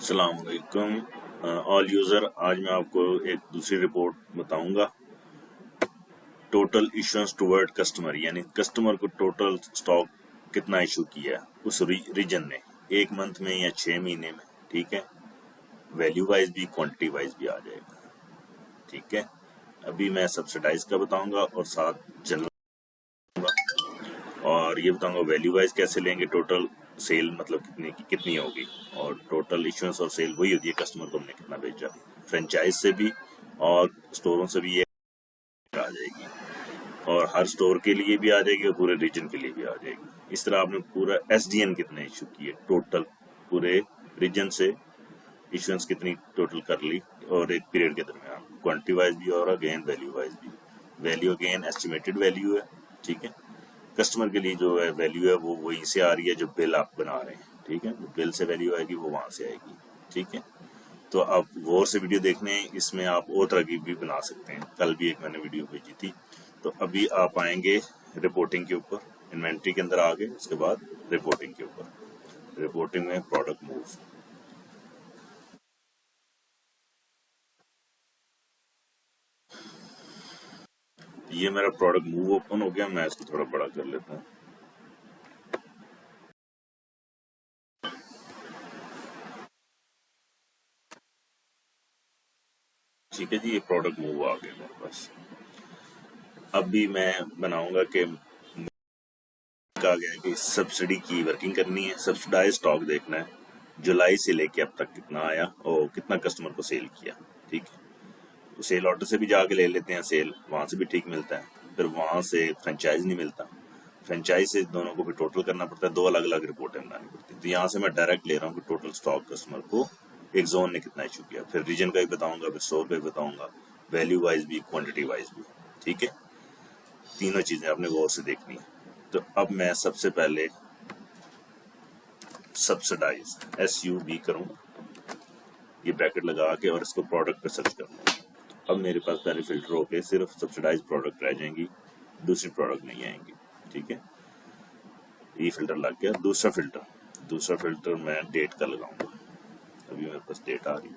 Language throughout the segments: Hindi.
अस्सलाम वालेकुम ऑल यूज़र। आज मैं आपको एक दूसरी रिपोर्ट बताऊंगा। टोटल इश्यूएंस टुवर्ड कस्टमर, यानी कस्टमर को टोटल स्टॉक कितना इशू किया है उस रीजन ने, एक मंथ में या 6 महीने में। ठीक है, वैल्यू वाइज भी क्वांटिटी वाइज भी आ जाएगा। ठीक है, अभी मैं सब्सिडाइज का बताऊंगा और साथ जनरल, और ये बताऊंगा वैल्यू वाइज कैसे लेंगे। टोटल सेल मतलब कितनी होगी, और टोटल इश्यूएंस और सेल वही होती है कस्टमर को हमने कितना भेजा। फ्रेंचाइज से भी और स्टोरों से भी ये आ जाएगी, और हर स्टोर के लिए भी आ जाएगी और पूरे रीजन के लिए भी आ जाएगी। इस तरह आपने पूरा एसडीएन कितने इशू किए टोटल पूरे रीजन से, इश्यूएंस कितनी टोटल कर ली, और एक पीरियड के दरमियान क्वांटिटी वाइज भी और अगेन वैल्यू वाइज भी। वैल्यू अगेन एस्टिमेटेड वैल्यू है। ठीक है, कस्टमर के लिए जो है वैल्यू है वो वहीं से आ रही है जो बिल आप बना रहे हैं। ठीक है, बिल से वैल्यू आएगी वो वहां से आएगी। ठीक है, तो आप गौर से वीडियो देखने, इसमें आप और तरह की भी बना सकते हैं। कल भी एक मैंने वीडियो भेजी थी। तो अभी आप आएंगे रिपोर्टिंग के ऊपर, इन्वेंट्री के अंदर आगे, उसके बाद रिपोर्टिंग के ऊपर। रिपोर्टिंग में प्रोडक्ट मूव, ये मेरा प्रोडक्ट मूव ओपन हो गया। मैं इसको थोड़ा बड़ा कर लेता हूँ। ठीक है जी, ये प्रोडक्ट मूव आ गया मेरे पास। अभी मैं बनाऊंगा कि कहा गया है कि सब्सिडी की वर्किंग करनी है, सब्सिडाइज स्टॉक देखना है, जुलाई से लेके अब तक कितना आया और कितना कस्टमर को सेल किया। ठीक है, तो सेल ऑर्डर से भी जाके ले लेते हैं, सेल वहां से भी ठीक मिलता है, फिर वहां से फ्रेंचाइज नहीं मिलता, फ्रेंचाइज से दोनों को भी टोटल करना पड़ता है, दो अलग अलग रिपोर्टें बनानी पड़ती है। तो यहाँ से मैं डायरेक्ट ले रहा हूँ कि टोटल स्टॉक कस्टमर को एक जोन ने कितना इशू किया, फिर रीजन का भी बताऊंगा, फिर स्टोर का भी बताऊंगा, वैल्यू वाइज भी क्वांटिटी वाइज भी। ठीक है, तीनों चीजें आपने गौर से देखनी है। तो अब मैं सबसे पहले सब्सिडाइज SUB करूंगा, ये ब्रैकेट लगा के, और इसको प्रोडक्ट पे सर्च करूंगा। अब मेरे पास पहले फिल्टर होके सिर्फ सब्सिडाइज प्रोडक्ट रह जाएंगी, दूसरी प्रोडक्ट नहीं आएंगी। ठीक है, ये फिल्टर लग गया। दूसरा फिल्टर मैं डेट का लगाऊंगा। अभी मेरे पास डेट आ रही है,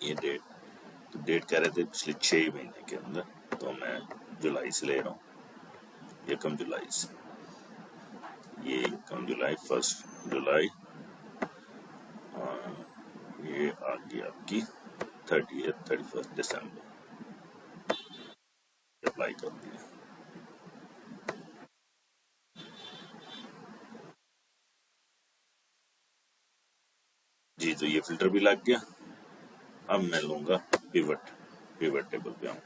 ये डेट, तो डेट कह रहे थे पिछले 6 महीने के अंदर, तो मैं जुलाई से ले रहा हूँ, ये कम जुलाई से, ये कम जुलाई 1 जुलाई, ये आ गई आपकी 31 दिसंबर, अप्लाई कर दिया। जी, तो ये फिल्टर भी लग गया। अब मैं लूंगा पिवट टेबल पे आऊँ।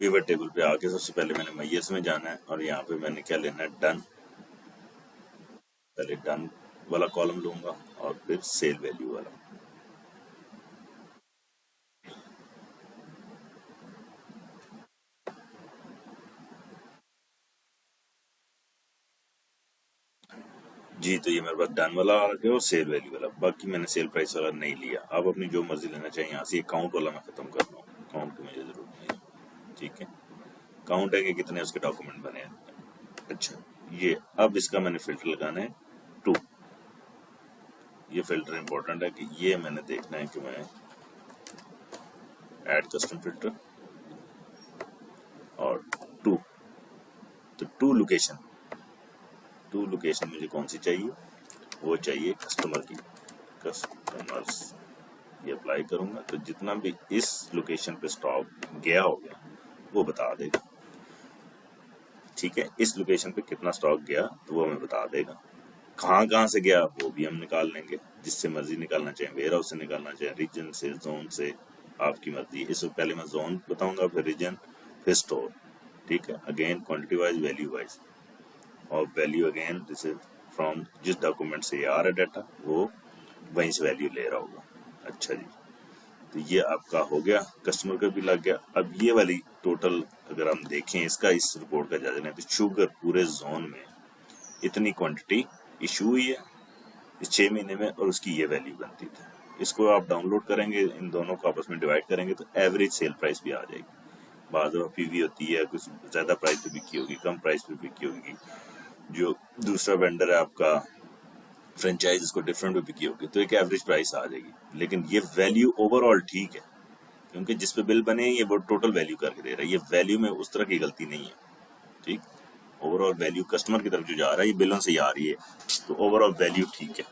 पिवट टेबल पे आके सबसे पहले मैंने मैयर्स में जाना है, और यहाँ पे मैंने क्या लेना है, डन। पहले डन वाला कॉलम लूंगा और फिर सेल वैल्यू वाला। जी, तो ये मेरे पास डन वाला आ गया और सेल वैल्यू वाला। बाकी मैंने सेल प्राइस वाला नहीं लिया। आप अपनी जो मर्जी लेना चाहिए। यहाँ से काउंट वाला मैं खत्म कर रहा हूँ, काउंट की मुझे जरूरत नहीं है। ठीक है, काउंट है कि कितने उसके डॉक्यूमेंट बने हैं। अच्छा, ये अब इसका मैंने फिल्टर लगाना है 2। ये फिल्टर इंपॉर्टेंट है कि ये मैंने देखना है कि मैं ऐड कस्टम फिल्टर और 2, तो 2 लोकेशन मुझे कौन सी चाहिए, वो चाहिए कस्टमर की, कस्टमर्स। ये अप्लाई करूंगा तो जितना भी इस लोकेशन पे स्टॉक गया होगा वो बता देगा। ठीक है, इस लोकेशन पे कितना स्टॉक गया तो वो हमें बता देगा। कहाँ से गया वो भी हम निकाल लेंगे, जिससे मर्जी निकालना चाहें, वेयर हाउस से निकालना चाहें, रीजन से, जोन से, आपकी मर्जी। इससे पहले मैं जोन बताऊंगा, फिर रीजन, फिर स्टोर। ठीक है, again quantity wise, value wise, और value again this is from जिस डॉक्यूमेंट से ये आ रहा डाटा वो वहीं से वैल्यू ले रहा होगा। अच्छा जी, तो ये आपका हो गया, कस्टमर का भी लग गया। अब ये वाली टोटल अगर हम देखें इसका, इस रिपोर्ट का जायजा लें, तो शुगर पूरे जोन में इतनी क्वांटिटी इशू हुई है इस 6 महीने में, और उसकी ये वैल्यू बनती थी। इसको आप डाउनलोड करेंगे, इन दोनों को आपस में डिवाइड करेंगे तो एवरेज सेल प्राइस भी आ जाएगी। बाद में पीवी होती है, कुछ ज़्यादा प्राइस पे बिकी होगी, कम प्राइस पे बिकी होगी। जो दूसरा वेंडर है आपका फ्रेंचाइज, इसको डिफरेंट पे बिकी होगी, तो एक एवरेज प्राइस आ जाएगी। लेकिन ये वैल्यू ओवरऑल ठीक है, क्योंकि जिस पे बिल बने ये वो टोटल वैल्यू करके दे रहा है। ये वैल्यू में उस तरह की गलती नहीं है, ठीक। ओवरऑल वैल्यू कस्टमर की तरफ जो जा रहा है ये बिलों से ही आ रही है, तो ओवरऑल वैल्यू ठीक है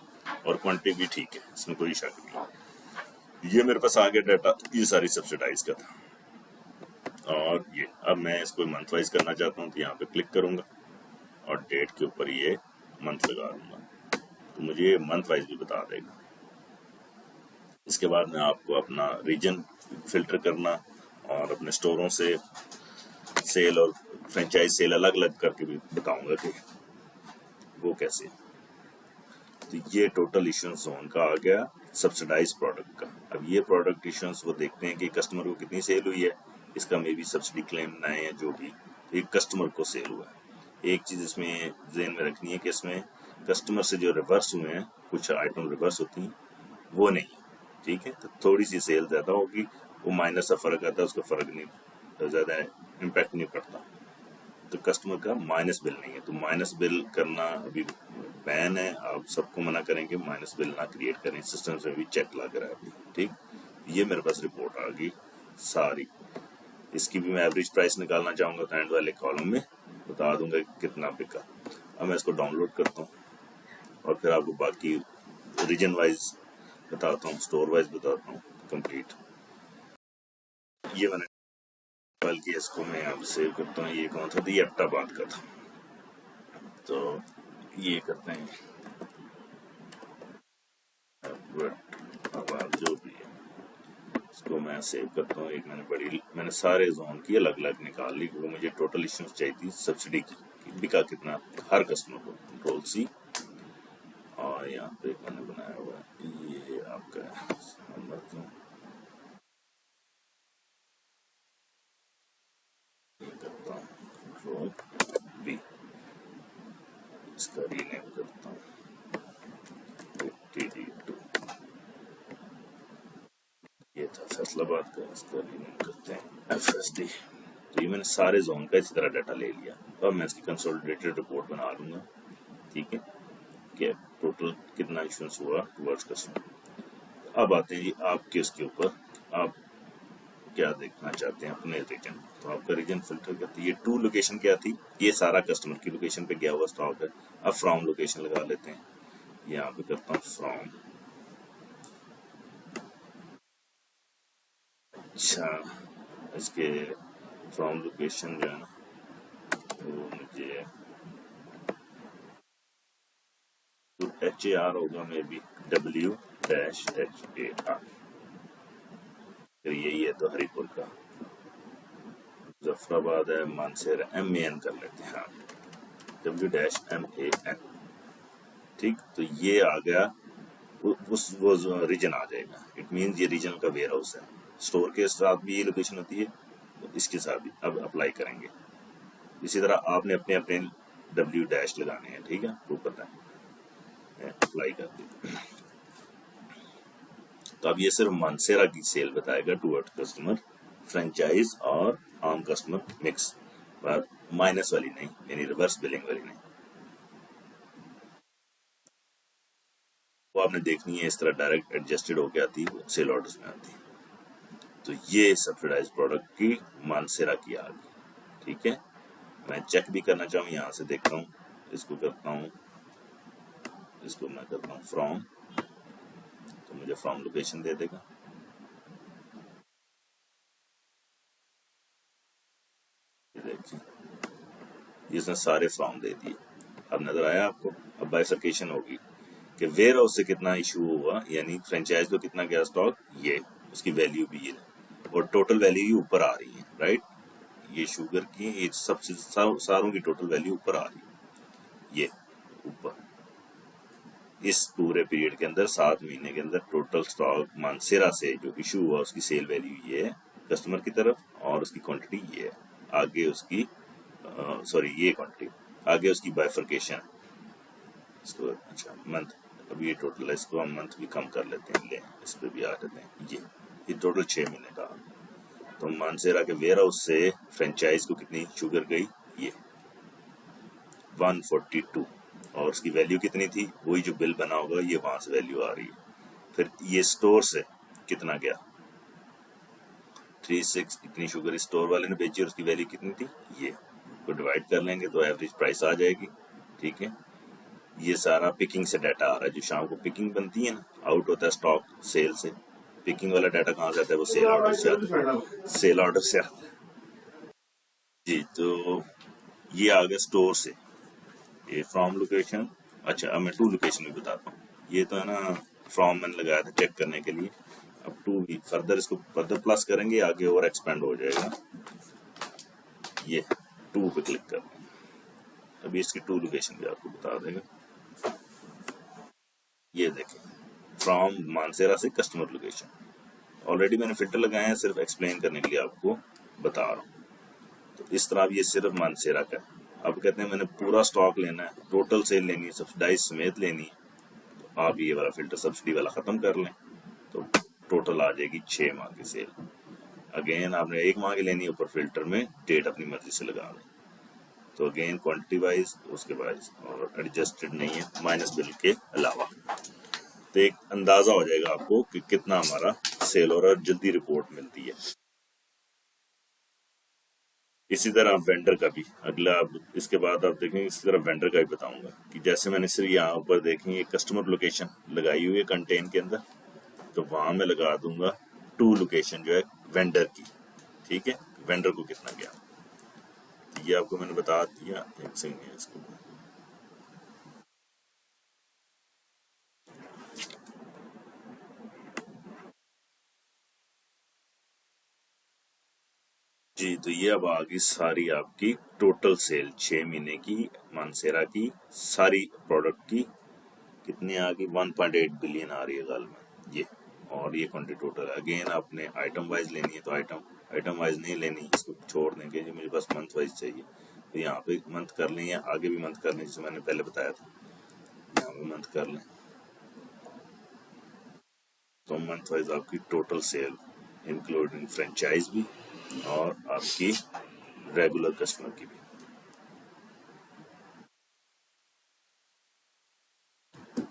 और क्वांटिटी भी ठीक है, इसमें कोई शक नहीं। ये मेरे पास आ गया डाटा, ये सारी सब्सिडाइज का था। और ये अब मैं इसको मंथ वाइज करना चाहता हूँ, तो यहाँ पे क्लिक करूंगा और डेट के ऊपर ये मंथ लगा दूंगा, तो मुझे ये मंथ वाइज भी बता देगा। इसके बाद मैं आपको अपना रीजन फिल्टर करना और अपने स्टोरों से सेल और फ्रेंचाइज सेल अलग अलग करके भी बताऊंगा कि वो कैसे। तो ये टोटल इश्यूएंस जोन का आ गया सब्सिडाइज प्रोडक्ट का। अब ये प्रोडक्ट इश्यूएंस वो देखते हैं कि कस्टमर को कितनी सेल हुई है, इसका मे भी सब्सिडी क्लेम बनाए या जो भी, एक कस्टमर को सेल हुआ है। एक चीज इसमें ध्यान में रखनी है कि इसमें कस्टमर से जो रिवर्स हुए हैं, कुछ आइटम रिवर्स होती हैं, वो नहीं, ठीक है। तो थोड़ी सी सेल ज्यादा होगी, वो माइनस सा फर्क आता है, उसका फर्क नहीं, ज्यादा इम्पैक्ट नहीं पड़ता। तो कस्टमर का माइनस बिल नहीं है, तो माइनस बिल करना अभी बैन है। आप सबको मना करेंगे माइनस बिल ना क्रिएट करें, सिस्टम से भी चेक लग रहा है अभी, ठीक। ये मेरे पास रिपोर्ट आ गई सारी। इसकी भी मैं एवरेज प्राइस निकालना चाहूंगा, तो एंड वाले कॉलम में बता दूंगा कितना बिका। अब मैं इसको डाउनलोड करता हूँ और फिर आपको बाकी रीजन वाइज बताता हूँ, स्टोर वाइज बताता हूँ कंप्लीट। ये मैंने बल्कि इसको मैं यहाँ सेव करता हूँ। ये कौन था, तो ये अब्टाबाद का था, तो ये करते हैं अब जो भी है इसको मैं सेव करता हूँ। एक मैंने सारे जोन की अलग अलग निकाल ली, क्योंकि मुझे टोटल इश्यूज चाहिए थी सब्सिडी की, कि बिका कितना हर कस्टमर को। कंट्रोल सी, और यहाँ पे मैंने बनाया हुआ है ये आपका नंबर, करता हूँ कंट्रोल बी, इसका रीनेम करता हूँ TD2। ये था फैसलाबाद का, इसका रीनेम करते हैं FSD। तो ये मैंने सारे जोन का इसी तरह डाटा ले लिया। अब मैं इसकी कंसोलिडेटेड रिपोर्ट बना लूंगा, ठीक है, कि टोटल कितना इश्यूएंस हुआ टुवर्ड्स कस्टमर। अब आते हैं जी आपके उसके ऊपर, आप क्या देखना चाहते हैं अपने रीजन। तो आपका रीजन फिल्टर करते हैं। ये टू लोकेशन क्या थी, ये सारा कस्टमर की लोकेशन पे गया हुआ स्टॉक है। अब फ्रॉम लोकेशन लगा लेते हैं, यहाँ पे करता हूँ फ्रॉम। अच्छा, इसके फ्रॉम लोकेशन जो है ना, वो मुझे HAR होगा, मे बी W-HAR, फिर यही है तो हरिपुर का। मुजफ्फराबाद है, मानसेर MAN कर लेते हैं, हाँ W-MAN, ठीक। तो ये आ गया उस वो रीजन आ जाएगा। इट मीन ये रीजन का वेयर हाउस है। स्टोर के साथ भी ये लोकेशन होती है, तो इसके साथ भी अब अप्लाई करेंगे। इसी तरह आपने अपने अपने W- लगाने हैं, ठीक है, आपको पता है, अप्लाई कर दी। तो अब ये सिर्फ मानसेरा की सेल बताएगा टूवर्ड कस्टमर, फ्रेंचाइज और आम कस्टमर मिक्स, पर माइनस वाली नहीं, यानी रिवर्स बिलिंग वाली नहीं। वो आपने देखनी है, इस तरह डायरेक्ट एडजस्टेड होके आती है, सेल ऑर्डर्स में आती है। तो ये सब्सिडाइज प्रोडक्ट की मानसेरा की आ गई, ठीक है। मैं चेक भी करना चाहूँ, यहाँ से देखता हूँ, इसको करता हूँ, इसको मैं करता हूँ फ्रॉम, तो मुझे फ्रॉम लोकेशन दे देगा। देखिए इसने सारे फ्रॉम दे दिए। अब नजर आया आपको। अब बाइफर्केशन होगी कि वेयर हाउस से कितना इशू हुआ, यानी फ्रेंचाइज को कितना गया स्टॉक, ये उसकी वैल्यू भी है, और टोटल वैल्यू ही ऊपर आ रही है, राइट। ये शुगर की ये सबसे सारों की टोटल वैल्यू ऊपर आ रही है, ये ऊपर। इस पूरे पीरियड के अंदर 7 महीने के अंदर टोटल स्टॉक मानसेरा से जो इशू हुआ उसकी सेल वैल्यू ये है कस्टमर की तरफ, और उसकी क्वांटिटी ये है। आगे उसकी सॉरी ये क्वांटिटी, आगे उसकी बाइफर्केशन इसको। अच्छा मंथ, अब ये टोटल है, इसको हम मंथ भी कम कर लेते हैं, ले इस पे भी आ जाते हैं। ये टोटल 6 महीने का। तो मानसेरा के वेयर हाउस से फ्रेंचाइज को कितनी शुगर गई, ये 142, और उसकी वैल्यू कितनी थी, वही जो बिल बना होगा ये वहां से वैल्यू आ रही है। फिर ये स्टोर से कितना गया, 36 इतनी शुगर स्टोर वाले ने बेची और उसकी वैल्यू कितनी थी, ये को डिवाइड कर लेंगे तो एवरेज प्राइस आ जाएगी। ठीक है, ये सारा पिकिंग से डाटा आ रहा है, जो शाम को पिकिंग बनती है ना, आउट होता है स्टॉक सेल से, पिकिंग वाला डाटा कहाँ से आता है, वो सेल ऑर्डर से आता है, सेल ऑर्डर से आता है जी। तो ये आ गया स्टोर से, ये फ्रॉम लोकेशन। अच्छा, अब मैं टू लोकेशन भी बताता हूँ। ये तो है ना फ्रॉम मैंने लगाया था चेक करने के लिए, अब टू भी फर्दर इसको फर्दर प्लस करेंगे, आगे और एक्सपेंड हो जाएगा। ये टू पे क्लिक कर देंगे, अभी इसकी टू लोकेशन भी आपको बता देगा। ये देखें, फ्रॉम मानसेरा से कस्टमर लोकेशन, ऑलरेडी मैंने फिल्टर लगाए हैं, सिर्फ एक्सप्लेन करने के लिए आपको बता रहा हूँ। तो इस तरह ये सिर्फ मानसेरा का है। अब कहते हैं मैंने पूरा स्टॉक लेना है, टोटल सेल लेनी है, सब्सिडाइज समेत लेनी है, तो आप ये वाला फिल्टर सब्सिडी वाला खत्म कर लें, तो टोटल आ जाएगी 6 माह की सेल। अगेन आपने 1 माह की लेनी है, ऊपर फिल्टर में डेट अपनी मर्जी से लगा लें, तो अगेन क्वांटिटी वाइज, उसके बाद और एडजस्टेड नहीं है माइनस बिल के अलावा, तो एक अंदाजा हो जाएगा आपको कि कितना हमारा सेल और जल्दी रिपोर्ट मिलती है। इसी तरह वेंडर का भी अगला, अब इसके बाद आप देखेंगे इसी तरह वेंडर का भी बताऊंगा कि जैसे मैंने सिर्फ यहाँ ऊपर देखेंगे कस्टमर लोकेशन लगाई हुई है कंटेन के अंदर, तो वहां मैं लगा दूंगा टू लोकेशन जो है वेंडर की। ठीक है, वेंडर को कितना गया ये आपको मैंने बता दिया, एक सेकंड इसको। जी, तो ये अब आ गई सारी आपकी टोटल सेल 6 महीने की मानसेरा की, सारी प्रोडक्ट की कितनी आ गई, 1.8 बिलियन आ रही है गल में ये, और ये क्वांटिटी टोटल। अगेन आपने आइटम वाइज लेनी है तो आइटम वाइज नहीं लेनी, इसको छोड़ देंगे, जो मुझे बस मंथ वाइज चाहिए, तो यहाँ पे मंथ कर लें या आगे भी मंथ कर लें, जैसे मैंने पहले बताया था, यहाँ पे मंथ कर लें, तो मंथ वाइज आपकी टोटल सेल इंक्लूडिंग फ्रेंचाइज भी और आपकी रेगुलर कस्टमर की भी।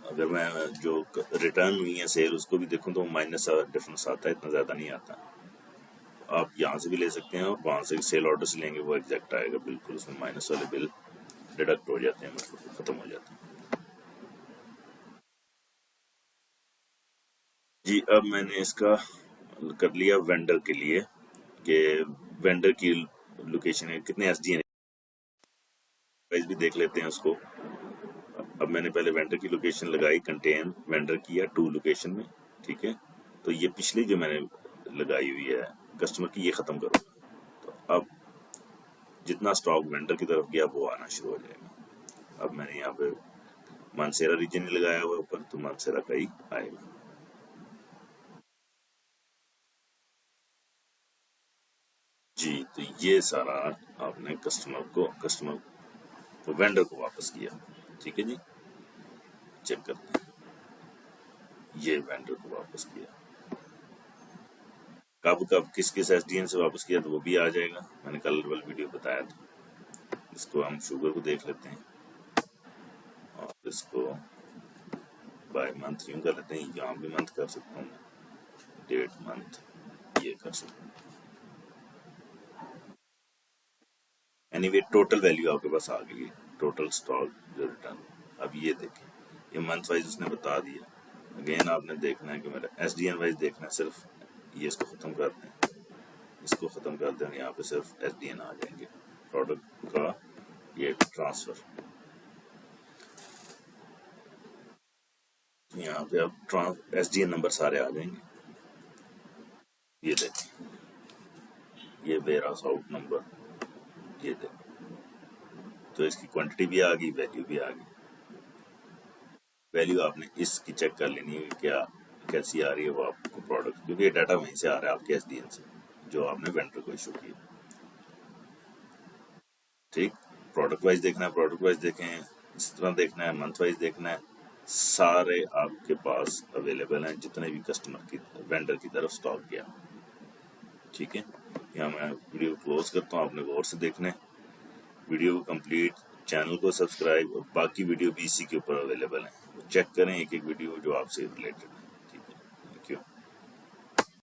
अगर मैं जो रिटर्न हुई है सेल उसको भी देखूं तो माइनस डिफरेंस आता है, इतना ज़्यादा नहीं आता। आप यहाँ से भी ले सकते हैं और वहाँ से सेल ऑर्डर से लेंगे, वो एग्जैक्ट आएगा बिल्कुल, उसमें माइनस वाले बिल डिडक्ट हो जाते हैं, मतलब खत्म हो जाते हैं। जी, अब मैंने इसका कर लिया वेंडर के लिए कि वेंडर की लोकेशन है कितने एसडीएन प्राइस भी देख लेते हैं उसको। अब मैंने पहले वेंडर की लोकेशन लगाई, कंटेन वेंडर की या टू लोकेशन में। ठीक है, तो ये पिछली जो मैंने लगाई हुई है कस्टमर की, ये खत्म करो, तो अब जितना स्टॉक वेंडर की तरफ गया वो आना शुरू हो जाएगा। अब मैंने यहाँ पे मानसेरा रीजन ही लगाया हुआ ऊपर, तो मानसेरा का ही आएगा। जी, तो ये सारा आपने कस्टमर को वेंडर को वापस किया। ठीक है जी, चेक करते हैं, ये वेंडर को वापस किया, कब कब किस किस एसडीएन से वापस किया तो वो भी आ जाएगा, मैंने कल वाली वीडियो बताया था। इसको हम शुगर को देख लेते हैं और इसको बाय मंथ यूं कर लेते हैं, यहाँ भी मंथ कर सकता हूँ, डेट मंथ ये कर सकता हूँ। एनीवे टोटल वैल्यू आपके पास आ गई है, टोटल स्टॉक जो रिटर्न। अब ये देखें, ये मंथ वाइज उसने बता दिया। अगेन आपने देखना है कि मेरा एसडीएन वाइज देखना है, सिर्फ ये इसको खत्म कर दें, इसको खत्म कर दें, यहाँ पे सिर्फ एसडीएन आ जाएंगे, प्रोडक्ट का ये ट्रांसफर, यहाँ पे अब एसडीएन नंबर सारे आ जाएंगे। ये देखें, ये वेयर हाउस आउट नंबर, ये देखें, तो इसकी क्वांटिटी भी आ गई, वैल्यू भी आ गई। वैल्यू आपने इसकी चेक कर लेनी है क्या कैसी आ रही है वो आपको प्रोडक्ट, क्योंकि ये डाटा वहीं से आ रहा है आपके एसडीएन से जो आपने वेंडर को इशू किया। ठीक, प्रोडक्ट वाइज देखना है, प्रोडक्ट वाइज देखें, इस तरह देखना है, मंथ वाइज देखना है, सारे आपके पास अवेलेबल हैं जितने भी कस्टमर की वेंडर की तरफ स्टॉक गया। ठीक है, यहाँ मैं वीडियो क्लोज करता हूँ, आपने गौर से देखना है वीडियो को कंप्लीट, चैनल को सब्सक्राइब, और बाकी वीडियो भी इसी के ऊपर अवेलेबल है, चेक करें एक एक वीडियो जो आपसे रिलेटेड है।